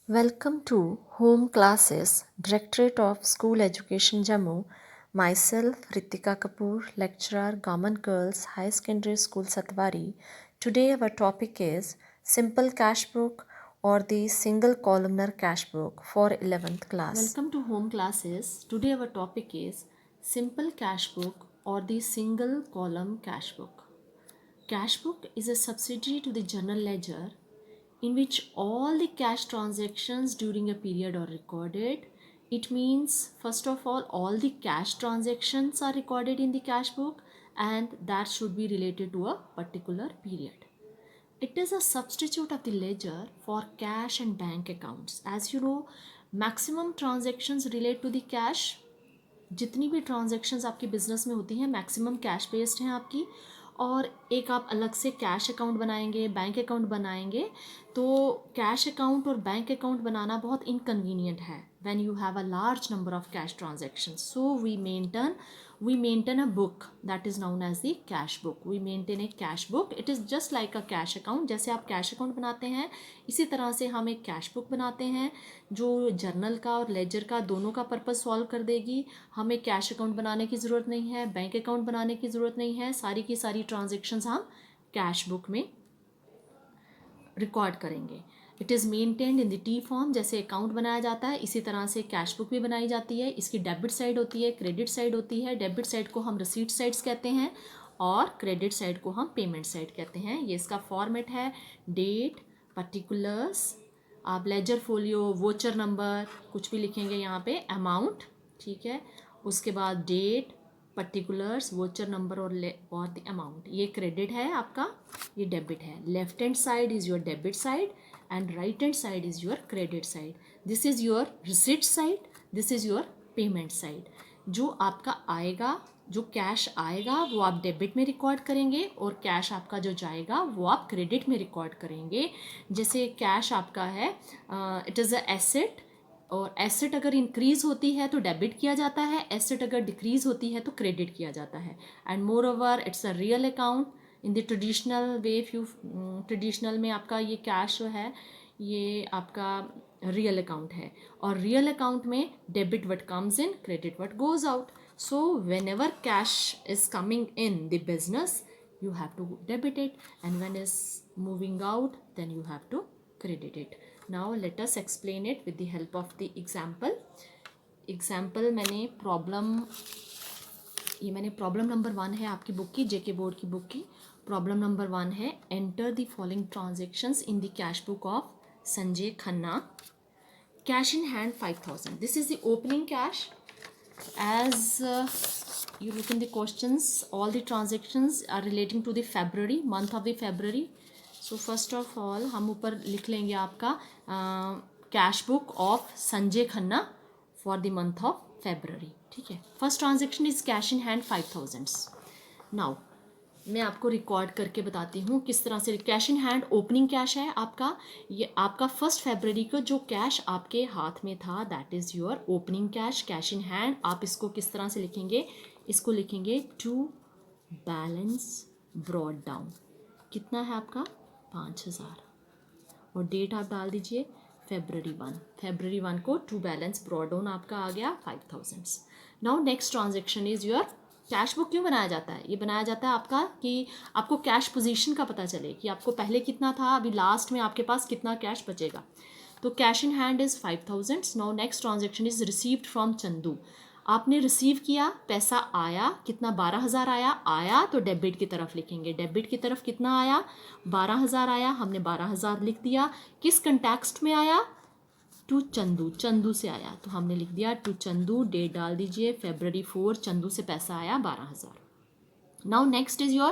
Welcome to Home Classes, Directorate of School Education Jammu. Myself, Ritika Kapoor, lecturer, Government Girls High Secondary School Satwari. Today our topic is Simple Cash Book or the Single Columnar Cash Book for 11th class. Welcome to Home Classes. Today our topic is Simple Cash Book or the Single Column Cash Book. Cash Book is a subsidiary to the General Ledger in which all the cash transactions during a period are recorded. It means, first of all the cash transactions are recorded in the cash book and that should be related to a particular period. It is a substitute of the ledger for cash and bank accounts. As you know, maximum transactions relate to the cash. जितनी भी transactions आपकी business में होती हैं maximum cash based हैं आपकी, और एक आप अलग से कैश अकाउंट बनाएंगे, बैंक अकाउंट बनाएंगे, तो कैश अकाउंट और बैंक अकाउंट बनाना बहुत इनकन्वीनियंट है when you have a large number of cash transactions. So we maintain a book that is known as the cash book. We maintain a cash book. It is just like a cash account. जैसे आप cash account बनाते हैं इसी तरह से हम एक cash book बनाते हैं जो जर्नल का और लेजर का दोनों का पर्पस सॉल्व कर देगी. हमें कैश अकाउंट बनाने की ज़रूरत नहीं है, बैंक अकाउंट बनाने की ज़रूरत नहीं है. सारी की सारी ट्रांजेक्शन्स हम कैश बुक में रिकॉर्ड करेंगे. It is maintained in the T form. जैसे अकाउंट बनाया जाता है इसी तरह से कैश बुक भी बनाई जाती है. इसकी डेबिट साइड होती है, क्रेडिट साइड होती है. डेबिट साइड को हम रिसीट साइड्स कहते हैं और क्रेडिट साइड को हम पेमेंट साइड कहते हैं. ये इसका फॉर्मेट है. डेट, पर्टिकुलर्स, आप लेजर फोलियो, वोचर नंबर कुछ भी लिखेंगे यहाँ पे, अमाउंट, ठीक है. उसके बाद डेट, पर्टिकुलर्स, वोचर नंबर और द अमाउंट. ये क्रेडिट है आपका, ये डेबिट है. Left hand side is your debit side and right hand side is your credit side. This is your receipt side, this is your payment side. जो आपका आएगा, जो कैश आएगा वो आप डेबिट में रिकॉर्ड करेंगे और कैश आपका जो जाएगा वो आप क्रेडिट में रिकॉर्ड करेंगे. जैसे कैश आपका है, इट इज़ अ एसेट, और एसेट अगर इंक्रीज़ होती है तो डेबिट किया जाता है, एसेट अगर डिक्रीज़ होती है तो क्रेडिट किया जाता है. And more over it's a real account in the traditional way. Traditional में आपका ये कैश जो है ये आपका रियल अकाउंट है, और रियल अकाउंट में debit what comes in, credit what goes out. So when ever cash is coming in the business you have to debit it, and when is moving out then you have to credit it. Now let us explain it with the help of the example. मैंने problem number 1 है आपकी book की, जेके board की book की. Problem number 1 है, enter the following transactions in the cash book of Sanjay Khanna. Cash in hand 5000. This is the opening cash. As you look in the questions, all the transactions are relating to the February, month of the February. So first of all हम ऊपर लिख लेंगे आपका cash book of Sanjay Khanna for the month of February. ठीक है. First transaction is cash in hand 5000. Now मैं आपको record करके बताती हूँ किस तरह से. Cash in hand opening cash है आपका. ये आपका 1 फरवरी को जो कैश आपके हाथ में था that is your opening cash, cash in hand. आप इसको किस तरह से लिखेंगे, इसको लिखेंगे टू बैलेंस ब्रॉड डाउन. कितना है आपका 5000, और डेट आप डाल दीजिए February 1 को टू बैलेंस ब्रॉड डाउन आपका आ गया 5000. Now next transaction is your cash book. क्यों बनाया जाता है, ये बनाया जाता है आपका कि आपको कैश पोजीशन का पता चले कि आपको पहले कितना था, अभी लास्ट में आपके पास कितना कैश बचेगा. तो cash in hand is 5000. Now next transaction is received from Chandu. आपने रिसीव किया, पैसा आया, कितना 12000 आया तो डेबिट की तरफ लिखेंगे. डेबिट की तरफ कितना आया, 12000 आया, हमने 12000 लिख दिया. किस कंटेक्स्ट में आया, टू चंदू, चंदू से आया तो हमने लिख दिया टू चंदू. डेट डाल दीजिए February 4, चंदू से पैसा आया 12000. Now next is your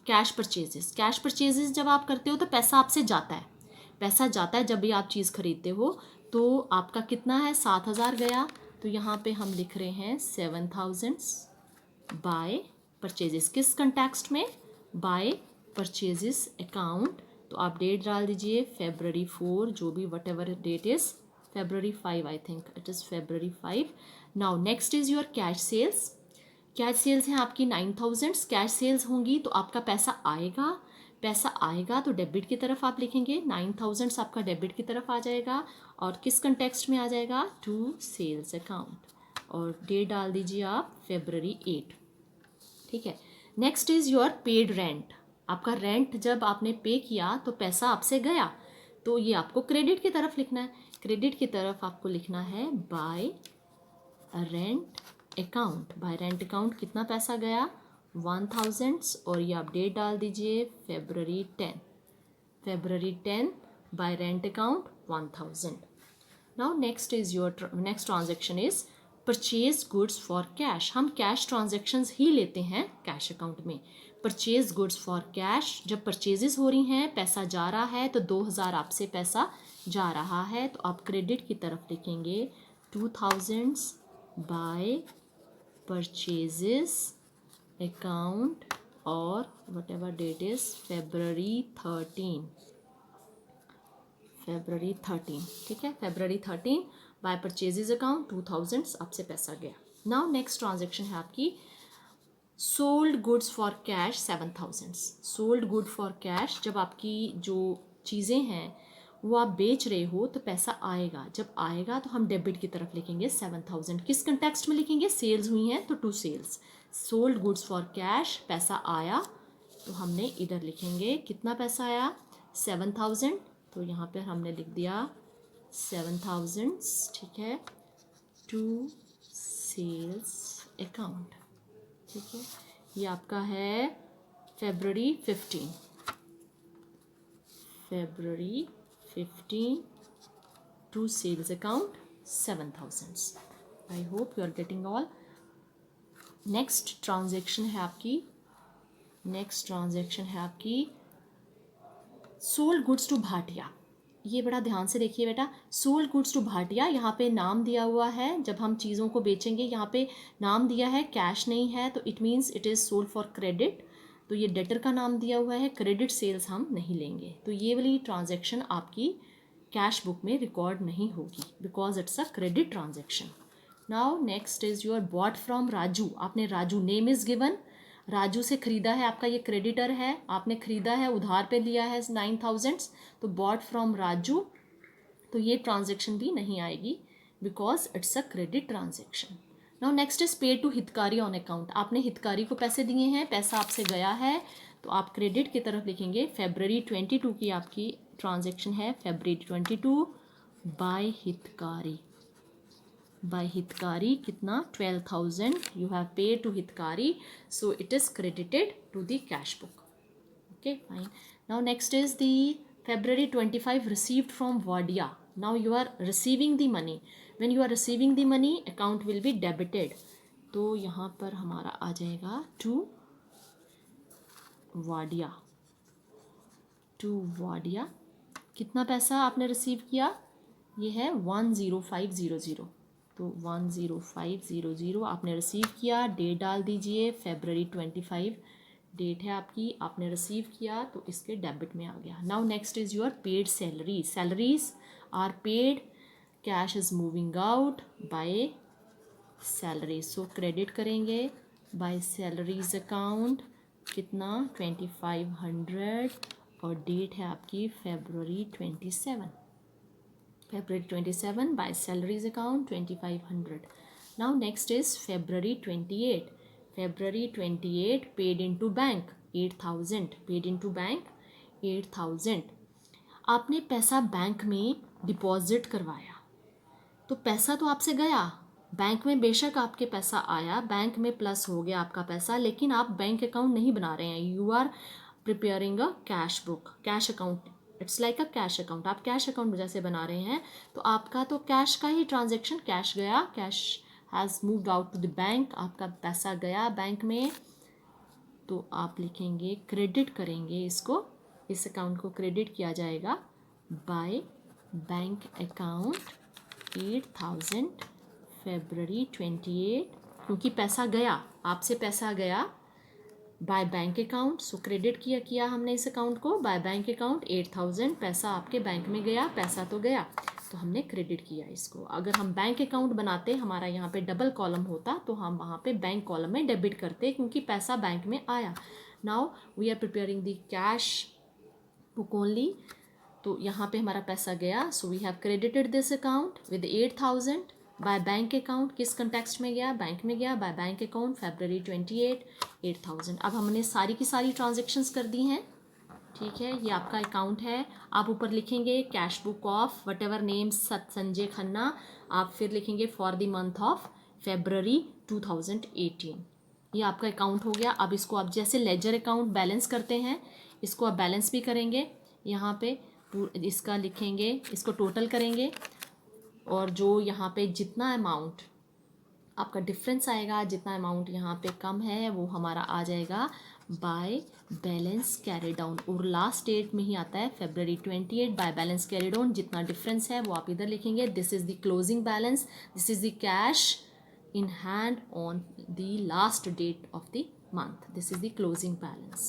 cash purchases. Cash purchases जब आप करते हो तो पैसा आपसे जाता है, पैसा जाता है जब भी आप चीज़ खरीदते हो. तो आपका कितना है, 7000 गया, तो यहाँ पे हम लिख रहे हैं 7000 बाय परचेजेस. किस कंटेक्स्ट में, बाय परचेजेस अकाउंट. तो आप डेट डाल दीजिए February 4, जो भी whatever date is, February 5 I think it is February 5. Now next is your cash sales. Cash sales हैं आपकी 9000. कैश सेल्स होंगी तो आपका पैसा आएगा, पैसा आएगा तो डेबिट की तरफ आप लिखेंगे, 9000 आपका डेबिट की तरफ आ जाएगा और किस कंटेक्स्ट में आ जाएगा, टू सेल्स अकाउंट, और डेट डाल दीजिए आप February 8, ठीक है। Next is your paid rent. आपका रेंट जब आपने पे किया तो पैसा आपसे गया, तो ये आपको क्रेडिट की तरफ लिखना है। क्रेडिट की तरफ आपको लिखना है bye rent account. Bye rent account कितना पैसा गया, 1000, और ये आप डेट डाल दीजिए February 10, February 10 bye rent account 1000। Now next is your next transaction is purchase goods for cash. हम कैश ट्रांजेक्शन्स ही लेते हैं कैश अकाउंट में। परचेज गुड्स फॉर कैश, जब परचेजेस हो रही हैं, पैसा जा रहा है, तो 2000 आपसे पैसा जा रहा है, तो आप क्रेडिट की तरफ लिखेंगे 2000 बाय परचेजेस अकाउंट, और whatever date is February 13, February 13, ठीक है। February 13 बाय परचेजेस अकाउंट 2000 आपसे पैसा गया। नाउ नेक्स्ट ट्रांजेक्शन है आपकी sold goods for cash 7000। Sold good for cash, जब आपकी जो चीज़ें हैं वो आप बेच रहे हो तो पैसा आएगा, जब आएगा तो हम डेबिट की तरफ लिखेंगे 7000। किस कंटेक्स्ट में लिखेंगे, सेल्स हुई हैं तो to sales. Sold goods for cash, पैसा आया तो हमने इधर लिखेंगे कितना पैसा आया, 7000, तो यहाँ पर हमने लिख दिया 7000, ठीक है, टू सेल्स अकाउंट, ठीक है। ये आपका है February 15, February 15 to sales account 7000। I hope you are getting all. Next transaction है आपकी, नेक्स्ट ट्रांजेक्शन है आपकी सोल्ड गुड्स टू भाटिया। ये बड़ा ध्यान से देखिए बेटा, सोल्ड गुड्स टू भाटिया, यहाँ पे नाम दिया हुआ है। जब हम चीज़ों को बेचेंगे यहाँ पे नाम दिया है, कैश नहीं है, तो it means it is sold for credit. तो ये डेटर का नाम दिया हुआ है, क्रेडिट सेल्स हम नहीं लेंगे, तो ये वाली ट्रांजेक्शन आपकी कैश बुक में रिकॉर्ड नहीं होगी because it's a credit transaction. Now next is your bought from Raju. आपने Raju, name is given, Raju से ख़रीदा है, आपका ये क्रेडिटर है, आपने ख़रीदा है, उधार पे लिया है 9000, तो बॉट फ्रॉम राजू, तो ये ट्रांजेक्शन भी नहीं आएगी because it's a credit transaction. Now next is pay to Hitkari on account. आपने हितकारी को पैसे दिए हैं, पैसा आपसे गया है, तो आप क्रेडिट की तरफ लिखेंगे February 22 की आपकी ट्रांजेक्शन है, February 22 बाय हितकारी। बाय हितकारी कितना, 12000 you have paid to Hitkari, so it is credited to the cash book. Okay fine. Now next is the February 25 received from Wadia. Now you are receiving the money. When you are receiving the money, account will be debited. तो यहाँ पर हमारा आ जाएगा to Wadia. To Wadia कितना पैसा आपने receive किया, ये है 10500, तो 10500 आपने रिसीव किया। डेट डाल दीजिए February 25 डेट है आपकी, आपने रिसीव किया तो इसके डेबिट में आ गया। Now next is your paid salary. Salaries are paid, cash is moving out by salary, so credit करेंगे बाय सैलरीज अकाउंट कितना, 2500, और डेट है आपकी February 27, February 27 by salaries account 2500। Now next is February 28, February 28 paid into bank 8000, paid into bank 8000। आपने पैसा bank में deposit करवाया, तो पैसा तो आपसे गया बैंक में, बेशक आपके पैसा आया, बैंक में प्लस हो गया आपका पैसा, लेकिन आप बैंक अकाउंट नहीं बना रहे हैं, you are preparing a cash book, cash account, it's like a cash account. आप कैश अकाउंट जैसे बना रहे हैं, तो आपका तो कैश का ही ट्रांजेक्शन, कैश गया, cash has moved out to the bank, आपका पैसा गया बैंक में, तो आप लिखेंगे, क्रेडिट करेंगे इसको, इस अकाउंट को क्रेडिट किया जाएगा बाय बैंक अकाउंट 8000 February 28, क्योंकि पैसा गया, आपसे पैसा गया by bank account, so credit किया हमने इस अकाउंट को बाय बैंक अकाउंट 8000, पैसा आपके बैंक में गया, पैसा तो गया, तो हमने क्रेडिट किया इसको। अगर हम बैंक अकाउंट बनाते, हमारा यहाँ पे डबल कॉलम होता, तो हम वहाँ पे बैंक कॉलम में डेबिट करते, क्योंकि पैसा बैंक में आया। Now we are preparing the cash book only. तो यहाँ पे हमारा पैसा गया, so we have credited this account with 8,000 by bank account. किस कंटेक्स्ट में गया? बैंक में गया। By bank account February 28, 8,000। अब हमने सारी की सारी ट्रांजेक्शन्स कर दी हैं, ठीक है। ये आपका अकाउंट है। आप ऊपर लिखेंगे cash book of what ever name Sanjay Khanna, आप फिर लिखेंगे for the month of February 2018। ये आपका अकाउंट हो गया। अब इसको आप जैसे लेजर अकाउंट बैलेंस करते हैं, इसको आप बैलेंस भी करेंगे। यहाँ पे इसका लिखेंगे, इसको टोटल करेंगे, और जो यहाँ पे जितना अमाउंट आपका डिफरेंस आएगा, जितना अमाउंट यहाँ पे कम है, वो हमारा आ जाएगा बाय बैलेंस कैरी डाउन। और लास्ट डेट में ही आता है February 28 by balance carry down. जितना डिफरेंस है वो आप इधर लिखेंगे। This is the closing balance, this is the cash in hand on the last date of the month. This is the closing balance.